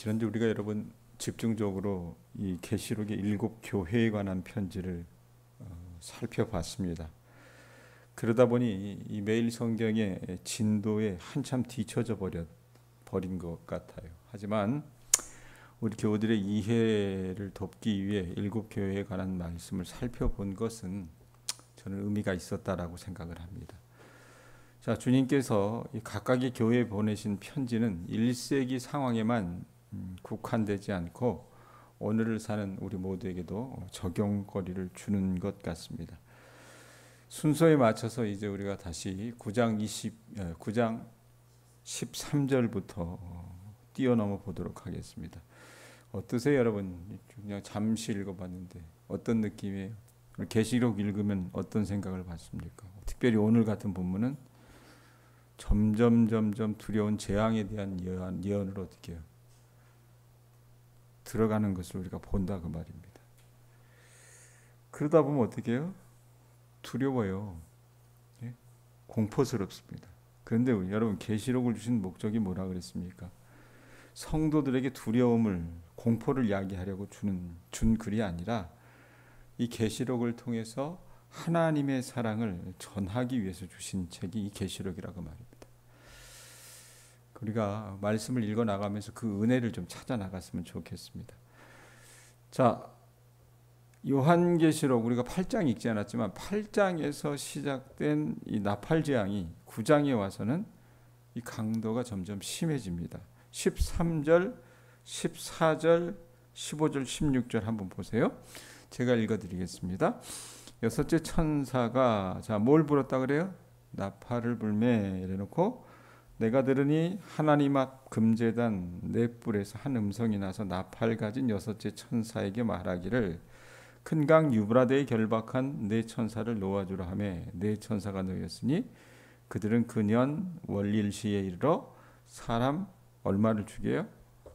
지난주 우리가 여러분 집중적으로 이 계시록의 7교회에 관한 편지를 살펴봤습니다. 그러다 보니 이 매일 성경의 진도에 한참 뒤처져 버린 것 같아요. 하지만 우리 교우들의 이해를 돕기 위해 7교회에 관한 말씀을 살펴본 것은 저는 의미가 있었다라고 생각을 합니다. 자, 주님께서 각각의 교회에 보내신 편지는 1세기 상황에만 국한되지 않고 오늘을 사는 우리 모두에게도 적용거리를 주는 것 같습니다. 순서에 맞춰서 이제 우리가 다시 9장 13절부터 뛰어넘어 보도록 하겠습니다. 어떠세요, 여러분? 그냥 잠시 읽어봤는데 어떤 느낌이에요? 계시록 읽으면 어떤 생각을 받습니까? 특별히 오늘 같은 본문은 점점 두려운 재앙에 대한 예언을 어떻게 해요? 들어가는 것을 우리가 본다 그 말입니다. 그러다 보면 어떻게 해요? 두려워요. 예? 공포스럽습니다. 그런데 여러분 계시록을 주신 목적이 뭐라 그랬습니까? 성도들에게 두려움을 공포를 야기하려고 준 글이 아니라 이 계시록을 통해서 하나님의 사랑을 전하기 위해서 주신 책이 이 계시록이라고 말입니다. 우리가 말씀을 읽어 나가면서 그 은혜를 좀 찾아 나갔으면 좋겠습니다. 자, 요한계시록 우리가 8장 읽지 않았지만 8장에서 시작된 이 나팔 재앙이 9장에 와서는 이 강도가 점점 심해집니다. 13절, 14절, 15절, 16절 한번 보세요. 제가 읽어드리겠습니다. 여섯째 천사가 뭘 불었다 그래요? 나팔을 불매 이래놓고 내가 들으니 하나님 앞 금제단 네 뿔에서 한 음성이 나서 나팔 가진 여섯째 천사에게 말하기를 큰 강 유브라데에 결박한 네 천사를 놓아주라 하매 네 천사가 놓였으니 그들은 그년 월일시에 이르러 사람 얼마를 죽여요?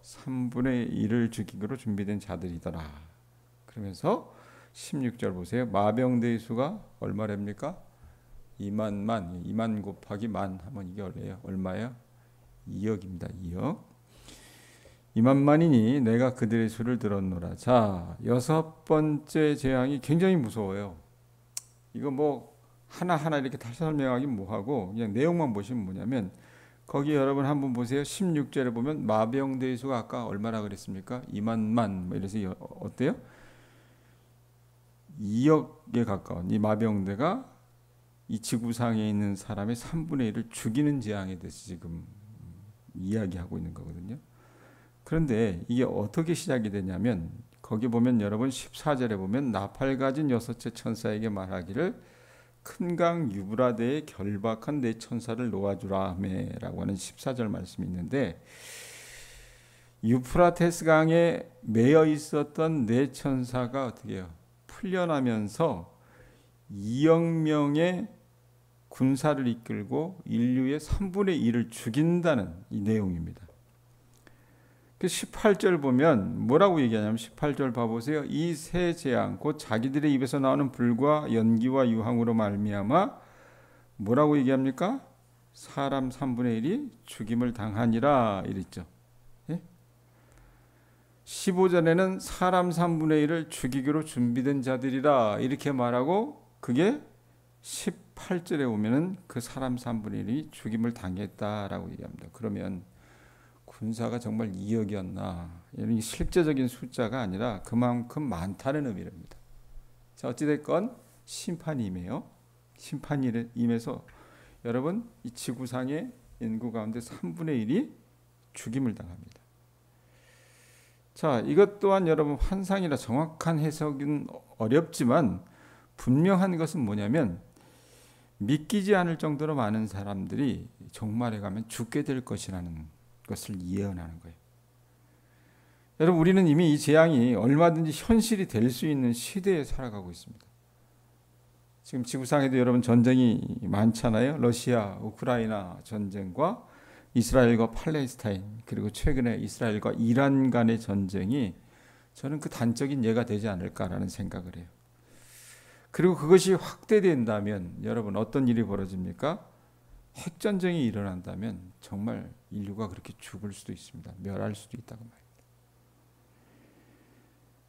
3분의 1을 죽이기로 준비된 자들이더라. 그러면서 16절 보세요. 마병대의 수가 얼마랍니까? 2만 곱하기 만 하면 이게 얼마예요? 2억입니다. 2억. 2만만이니 내가 그들의 수를 들었노라. 자, 여섯 번째 재앙이 굉장히 무서워요. 이거 뭐 하나하나 이렇게 다 설명하기 뭐하고 그냥 내용만 보시면 뭐냐면 거기 여러분 한번 보세요. 16절에 보면 마병대의 수가 아까 얼마나 그랬습니까? 2만만 이래서 어때요? 2억에 가까운 이 마병대가 이 지구상에 있는 사람의 3분의 1을 죽이는 재앙에 대해서 지금 이야기하고 있는 거거든요. 그런데 이게 어떻게 시작이 되냐면 거기 보면 여러분 14절에 보면 나팔 가진 여섯째 천사에게 말하기를 큰 강 유브라데에 결박한 네 천사를 놓아주라 하매라고 하는 14절 말씀이 있는데 유프라테스 강에 매여 있었던 네 천사가 어떻게 해요? 풀려나면서 2억 명의 군사를 이끌고 인류의 3분의 1을 죽인다는 이 내용입니다. 18절 보면 뭐라고 얘기하냐면 18절 봐보세요. 이 세 재앙 곧 자기들의 입에서 나오는 불과 연기와 유황으로 말미암아 뭐라고 얘기합니까? 사람 3분의 1이 죽임을 당하니라 이랬죠. 예? 15절에는 사람 3분의 1을 죽이기로 준비된 자들이라 이렇게 말하고 그게 18절에 오면은 그 사람 3분의 1이 죽임을 당했다라고 얘기합니다. 그러면 군사가 정말 2억이었나? 이런 실제적인 숫자가 아니라 그만큼 많다는 의미입니다. 자, 어찌됐건 심판이 임해요. 심판이 임해서 여러분 이 지구상의 인구 가운데 3분의 1이 죽임을 당합니다. 자, 이것 또한 여러분 환상이라 정확한 해석은 어렵지만 분명한 것은 뭐냐면 믿기지 않을 정도로 많은 사람들이 종말에 가면 죽게 될 것이라는 것을 예언하는 거예요. 여러분 우리는 이미 이 재앙이 얼마든지 현실이 될 수 있는 시대에 살아가고 있습니다. 지금 지구상에도 여러분 전쟁이 많잖아요. 러시아, 우크라이나 전쟁과 이스라엘과 팔레스타인 그리고 최근에 이스라엘과 이란 간의 전쟁이 저는 그 단적인 예가 되지 않을까라는 생각을 해요. 그리고 그것이 확대된다면 여러분 어떤 일이 벌어집니까? 핵전쟁이 일어난다면 정말 인류가 그렇게 죽을 수도 있습니다. 멸할 수도 있다고 말입니다.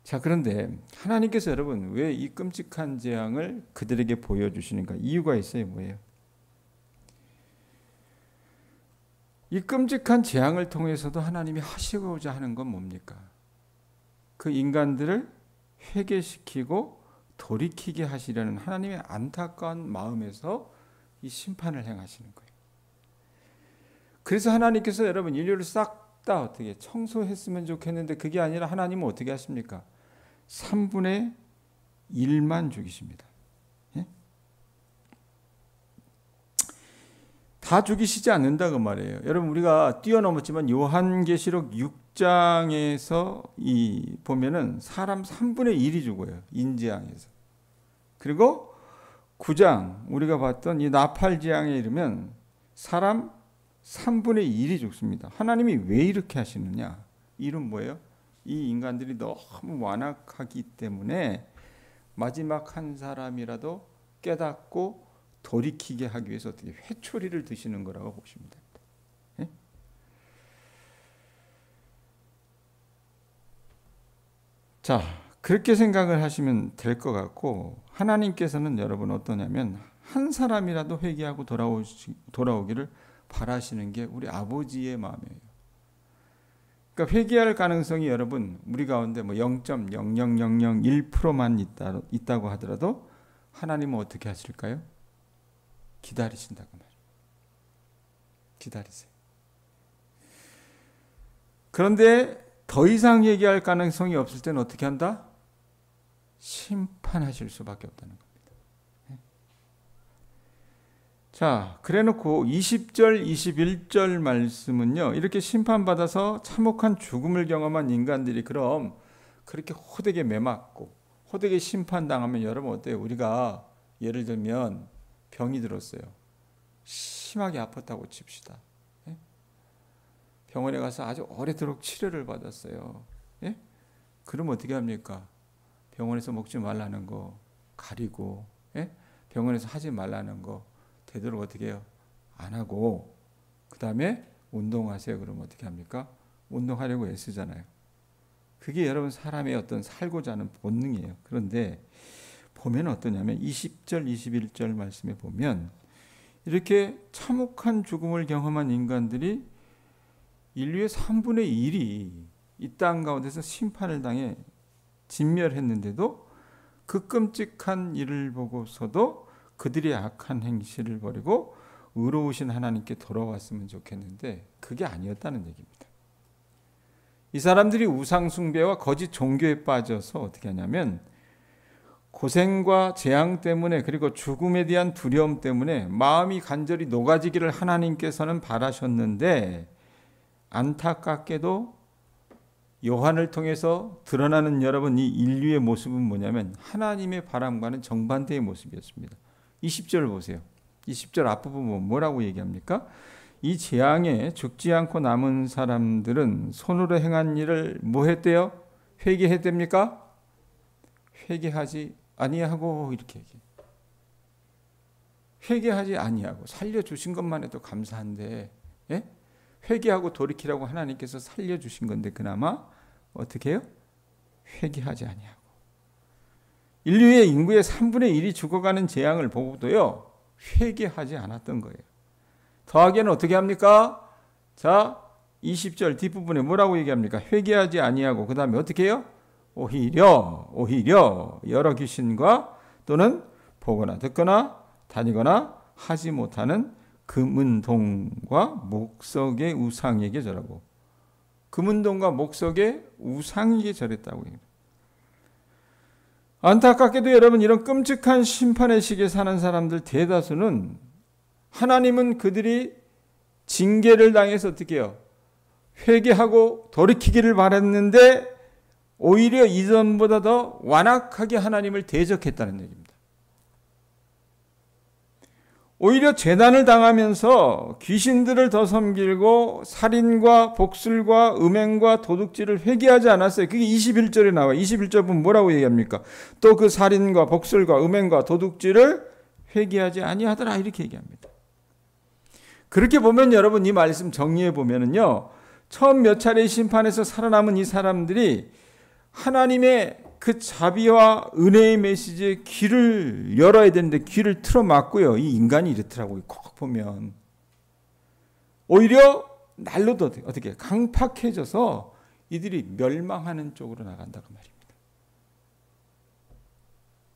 자, 그런데 하나님께서 여러분 왜 이 끔찍한 재앙을 그들에게 보여주시는가? 이유가 있어요. 뭐예요? 이 끔찍한 재앙을 통해서도 하나님이 하시고자 하는 건 뭡니까? 그 인간들을 회개시키고 돌이키게 하시려는 하나님의 안타까운 마음에서 이 심판을 행하시는 거예요. 그래서 하나님께서 여러분 인류를 싹 다 어떻게 청소했으면 좋겠는데 그게 아니라 하나님은 어떻게 하십니까? 3분의 1만 죽이십니다. 예? 다 죽이시지 않는다 그 말이에요. 여러분 우리가 뛰어넘었지만 요한계시록 6장에서 보면은 사람 3분의 1이 죽어요. 인재앙에서. 그리고 9장 우리가 봤던 이 나팔재앙에 이르면 사람 3분의 1이 죽습니다. 하나님이 왜 이렇게 하시느냐? 이유는 뭐예요? 이 인간들이 너무 완악하기 때문에 마지막 한 사람이라도 깨닫고 돌이키게 하기 위해서 어떻게 회초리를 드시는 거라고 보시면 됩니다. 예? 자, 그렇게 생각을 하시면 될 것 같고 하나님께서는 여러분 어떠냐면 한 사람이라도 회개하고 돌아오기를 바라시는 게 우리 아버지의 마음이에요. 그러니까 회개할 가능성이 여러분 우리 가운데 뭐 0.00001%만 있다고 하더라도 하나님은 어떻게 하실까요? 기다리신다고 말이에요. 기다리세요. 그런데 더 이상 회개할 가능성이 없을 때는 어떻게 한다? 심판하실 수밖에 없다는 겁니다. 자, 그래놓고 20절, 21절 말씀은요, 이렇게 심판받아서 참혹한 죽음을 경험한 인간들이 그럼 그렇게 호되게 매맞고 호되게 심판당하면 여러분 어때요? 우리가 예를 들면 병이 들었어요. 심하게 아팠다고 칩시다. 예? 병원에 가서 아주 오래도록 치료를 받았어요. 예? 그럼 어떻게 합니까? 병원에서 먹지 말라는 거 가리고, 예? 병원에서 하지 말라는 거 되도록 어떻게 해요? 안 하고 그 다음에 운동하세요. 그러면 어떻게 합니까? 운동하려고 애쓰잖아요. 그게 여러분 사람의 어떤 살고자 하는 본능이에요. 그런데 보면 어떠냐면 20절 21절 말씀에 보면 이렇게 참혹한 죽음을 경험한 인간들이 인류의 3분의 1이 이 땅 가운데서 심판을 당해 진멸했는데도 그 끔찍한 일을 보고서도 그들의 악한 행실을 버리고 의로우신 하나님께 돌아왔으면 좋겠는데 그게 아니었다는 얘기입니다. 이 사람들이 우상 숭배와 거짓 종교에 빠져서 어떻게 하냐면 고생과 재앙 때문에 그리고 죽음에 대한 두려움 때문에 마음이 간절히 녹아지기를 하나님께서는 바라셨는데 안타깝게도 요한을 통해서 드러나는 여러분 이 인류의 모습은 뭐냐면 하나님의 바람과는 정반대의 모습이었습니다. 20절 보세요. 20절 앞부분 뭐라고 얘기합니까? 이 재앙에 죽지 않고 남은 사람들은 손으로 행한 일을 뭐 했대요? 회개했답니까? 회개하지 아니하고 이렇게 얘기해요. 회개하지 아니하고 살려주신 것만 해도 감사한데 예? 회개하고 돌이키라고 하나님께서 살려주신 건데 그나마 어떻게 해요? 회개하지 아니하고 인류의 인구의 3분의 1이 죽어가는 재앙을 보고도요 회개하지 않았던 거예요. 더하기에는 어떻게 합니까? 자 20절 뒷부분에 뭐라고 얘기합니까? 회개하지 아니하고 그 다음에 어떻게 해요? 오히려 여러 귀신과 또는 보거나 듣거나 다니거나 하지 못하는 금은동과 목석의 우상에게 절하고 금은동과 목석의 우상에게 절했다고 해요. 안타깝게도 여러분 이런 끔찍한 심판의 시기에 사는 사람들 대다수는 하나님은 그들이 징계를 당해서 어떻게 해요? 회개하고 돌이키기를 바랐는데 오히려 이전보다 더 완악하게 하나님을 대적했다는 얘기입니다. 오히려 재난을 당하면서 귀신들을 더 섬기고 살인과 복술과 음행과 도둑질을 회개하지 않았어요. 그게 21절에 나와요. 21절 보면 뭐라고 얘기합니까? 또 그 살인과 복술과 음행과 도둑질을 회개하지 아니하더라 이렇게 얘기합니다. 그렇게 보면 여러분 이 말씀 정리해 보면은요. 처음 몇 차례의 심판에서 살아남은 이 사람들이 하나님의 그 자비와 은혜의 메시지에 귀를 열어야 되는데 귀를 틀어막고요. 이 인간이 이렇더라고요. 콕 보면 오히려 날로도 어떻게 강팍해져서 이들이 멸망하는 쪽으로 나간다고 말입니다.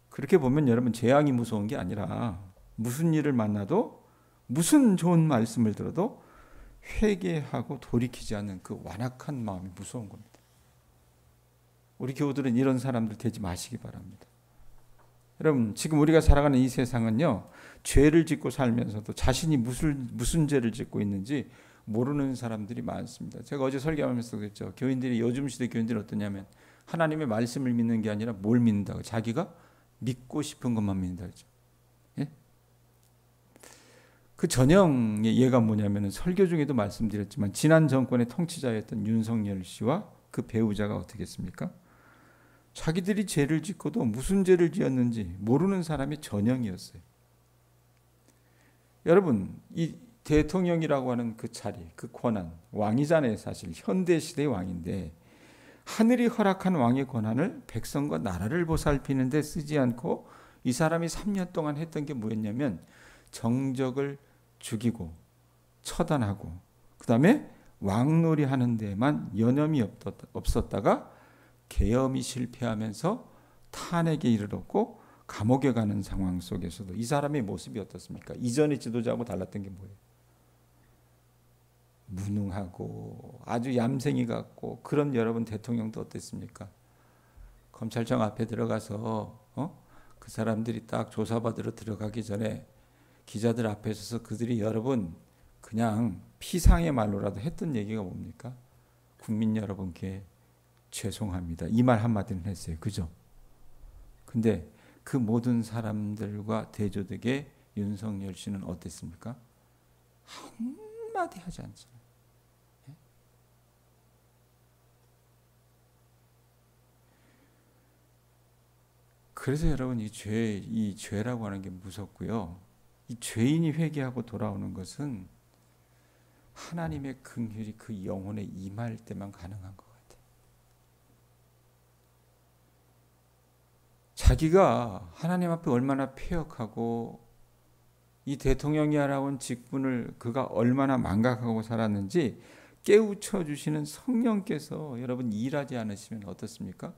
그렇게 보면 여러분 재앙이 무서운 게 아니라 무슨 일을 만나도 무슨 좋은 말씀을 들어도 회개하고 돌이키지 않는 그 완악한 마음이 무서운 겁니다. 우리 교우들은 이런 사람들 되지 마시기 바랍니다. 여러분 지금 우리가 살아가는 이 세상은요, 죄를 짓고 살면서도 자신이 무슨 죄를 짓고 있는지 모르는 사람들이 많습니다. 제가 어제 설교하면서 그랬죠. 교인들이, 요즘 시대 교인들이 어떠냐면 하나님의 말씀을 믿는 게 아니라 뭘 믿는다고, 자기가 믿고 싶은 것만 믿는다 그랬죠. 예? 그 전형의 예가 뭐냐면 설교 중에도 말씀드렸지만 지난 정권의 통치자였던 윤석열 씨와 그 배우자가 어떻게 했습니까? 자기들이 죄를 짓고도 무슨 죄를 지었는지 모르는 사람이 전형이었어요. 여러분 이 대통령이라고 하는 그 자리, 그 권한, 왕이잖아요. 사실 현대시대의 왕인데 하늘이 허락한 왕의 권한을 백성과 나라를 보살피는 데 쓰지 않고 이 사람이 3년 동안 했던 게 뭐였냐면 정적을 죽이고 처단하고 그 다음에 왕놀이 하는 데만 여념이 없었다가 계엄이 실패하면서 탄핵에 이르렀고 감옥에 가는 상황 속에서도 이 사람의 모습이 어떻습니까? 이전의 지도자하고 달랐던 게 뭐예요? 무능하고 아주 얌생이 같고. 그런 여러분 대통령도 어땠습니까? 검찰청 앞에 들어가서 그 사람들이 딱 조사받으러 들어가기 전에 기자들 앞에 서서 그들이 여러분 그냥 피상의 말로라도 했던 얘기가 뭡니까? 국민 여러분께 죄송합니다. 이 말 한마디는 했어요. 그죠? 근데 그 모든 사람들과 대조되게 윤석열 씨는 어땠습니까? 한마디 하지 않잖아요. 그래서 여러분 이 죄라고 하는 게 무섭고요. 이 죄인이 회개하고 돌아오는 것은 하나님의 긍휼이 그 영혼에 임할 때만 가능한 것 같아요. 자기가 하나님 앞에 얼마나 패역하고 이 대통령이 알아온 직분을 그가 얼마나 망각하고 살았는지 깨우쳐 주시는 성령께서 여러분 일하지 않으시면 어떻습니까?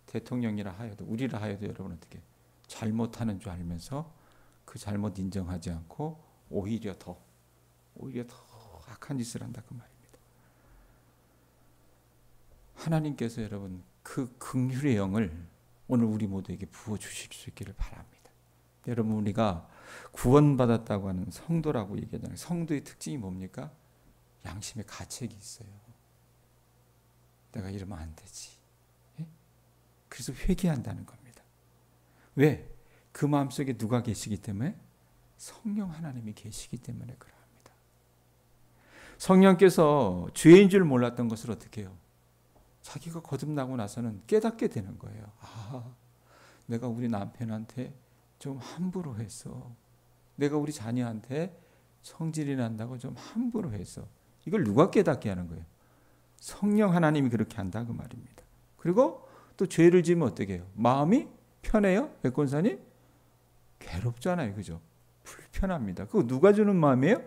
대통령이라 하여도 우리라 하여도 여러분 어떻게 잘못하는 줄 알면서 그 잘못 인정하지 않고 오히려 더 악한 짓을 한다 그 말입니다. 하나님께서 여러분 그 긍휼의 영을 오늘 우리 모두에게 부어 주실 수 있기를 바랍니다. 여러분 우리가 구원받았다고 하는 성도라고 얘기하잖아요. 성도의 특징이 뭡니까? 양심의 가책이 있어요. 내가 이러면 안 되지. 예? 그래서 회개한다는 겁니다. 왜? 그 마음속에 누가 계시기 때문에? 성령 하나님이 계시기 때문에 그러합니다. 성령께서 죄인 줄 몰랐던 것을 어떻게 해요? 자기가 거듭나고 나서는 깨닫게 되는 거예요. 아, 내가 우리 남편한테 좀 함부로 했어. 내가 우리 자녀한테 성질이 난다고 좀 함부로 했어. 이걸 누가 깨닫게 하는 거예요? 성령 하나님이 그렇게 한다 그 말입니다. 그리고 또 죄를 지으면 어떻게 해요? 마음이 편해요? 백권사님? 괴롭잖아요. 그죠? 불편합니다. 그거 누가 주는 마음이에요?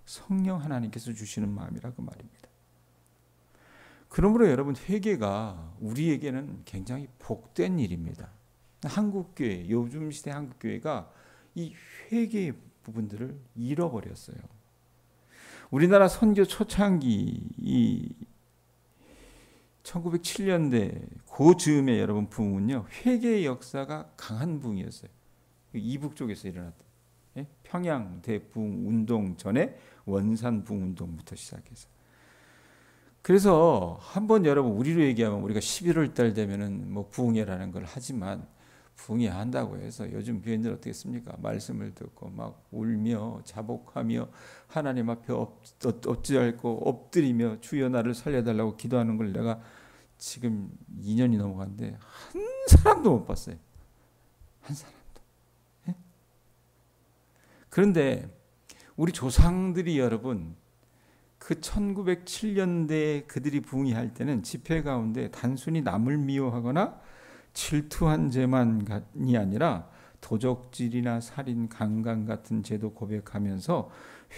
성령 하나님께서 주시는 마음이라 그 말입니다. 그러므로 여러분 회개가 우리에게는 굉장히 복된 일입니다. 한국교회, 요즘 시대 한국교회가 이 회개의 부분들을 잃어버렸어요. 우리나라 선교 초창기 이 1907년대 그 즈음에 여러분 부흥은요, 회개의 역사가 강한 부흥이었어요. 이북 쪽에서 일어났던 평양 대부흥 운동 전에 원산 부흥 운동부터 시작해서. 그래서 한번 여러분 우리로 얘기하면 우리가 11월 달 되면은 뭐 부흥회라는 걸 하지만 부흥회 한다고 해서 요즘 교인들 어떻게 했습니까? 말씀을 듣고 막 울며 자복하며 하나님 앞에 어찌할꼬 엎드리며 주여 나를 살려달라고 기도하는 걸 내가 지금 2년이 넘어갔는데 한 사람도 못 봤어요. 한 사람도. 예? 그런데 우리 조상들이 여러분 그 1907년대에 그들이 부흥회할 때는 집회 가운데 단순히 남을 미워하거나 질투한 죄만이 아니라 도적질이나 살인, 강간 같은 죄도 고백하면서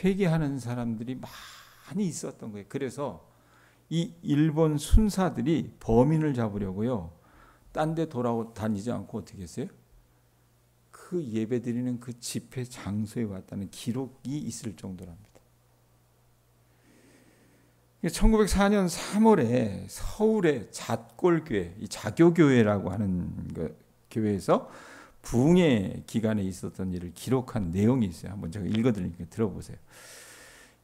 회개하는 사람들이 많이 있었던 거예요. 그래서 이 일본 순사들이 범인을 잡으려고요, 딴 데 돌아다니지 않고 어떻게 했어요? 그 예배드리는 그 집회 장소에 왔다는 기록이 있을 정도랍니다. 1904년 3월에 서울의 잣골교회, 이 자교교회라고 하는 교회에서 부흥회 기간에 있었던 일을 기록한 내용이 있어요. 한번 제가 읽어드리니까 들어보세요.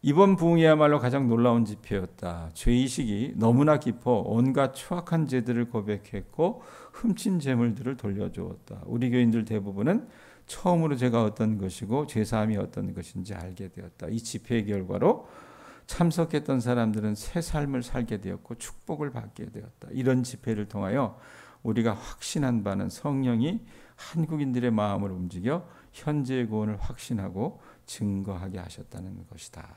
이번 부흥회야말로 가장 놀라운 집회였다. 죄의식이 너무나 깊어 온갖 추악한 죄들을 고백했고 훔친 재물들을 돌려주었다. 우리 교인들 대부분은 처음으로 죄가 어떤 것이고 죄사함이 어떤 것인지 알게 되었다. 이 집회의 결과로 참석했던 사람들은 새 삶을 살게 되었고 축복을 받게 되었다. 이런 집회를 통하여 우리가 확신한 바는 성령이 한국인들의 마음을 움직여 현재의 구원을 확신하고 증거하게 하셨다는 것이다.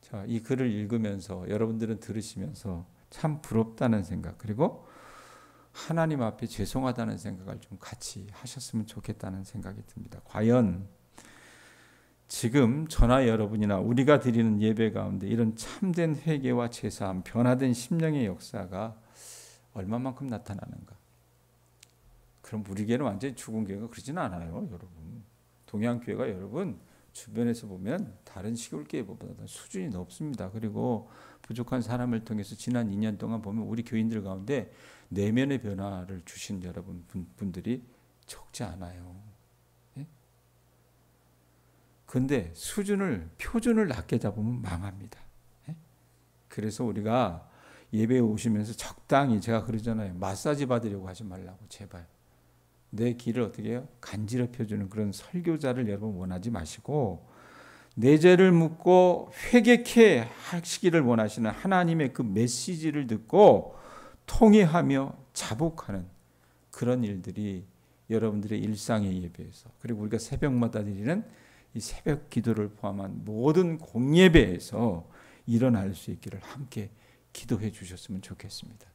자, 이 글을 읽으면서 여러분들은 들으시면서 참 부럽다는 생각, 그리고 하나님 앞에 죄송하다는 생각을 좀 같이 하셨으면 좋겠다는 생각이 듭니다. 과연 지금 저나 여러분이나 우리가 드리는 예배 가운데 이런 참된 회개와 죄사함, 변화된 심령의 역사가 얼마만큼 나타나는가? 그럼 우리 교회는 완전히 죽은 교회가 그러지는 않아요, 여러분. 동양교회가 여러분 주변에서 보면 다른 시골 교회보다 수준이 높습니다. 그리고 부족한 사람을 통해서 지난 2년 동안 보면 우리 교인들 가운데 내면의 변화를 주신 여러분 분들이 적지 않아요. 그런데 표준을 낮게 잡으면 망합니다. 그래서 우리가 예배에 오시면서 적당히, 제가 그러잖아요, 마사지 받으려고 하지 말라고. 제발 내 길을 어떻게 해요? 간지럽혀주는 그런 설교자를 여러분 원하지 마시고, 내 죄를 묻고 회개케 하시기를 원하시는 하나님의 그 메시지를 듣고 통회하며 자복하는 그런 일들이 여러분들의 일상의 예배에서, 그리고 우리가 새벽마다 드리는 이 새벽 기도를 포함한 모든 공예배에서 일어날 수 있기를 함께 기도해 주셨으면 좋겠습니다.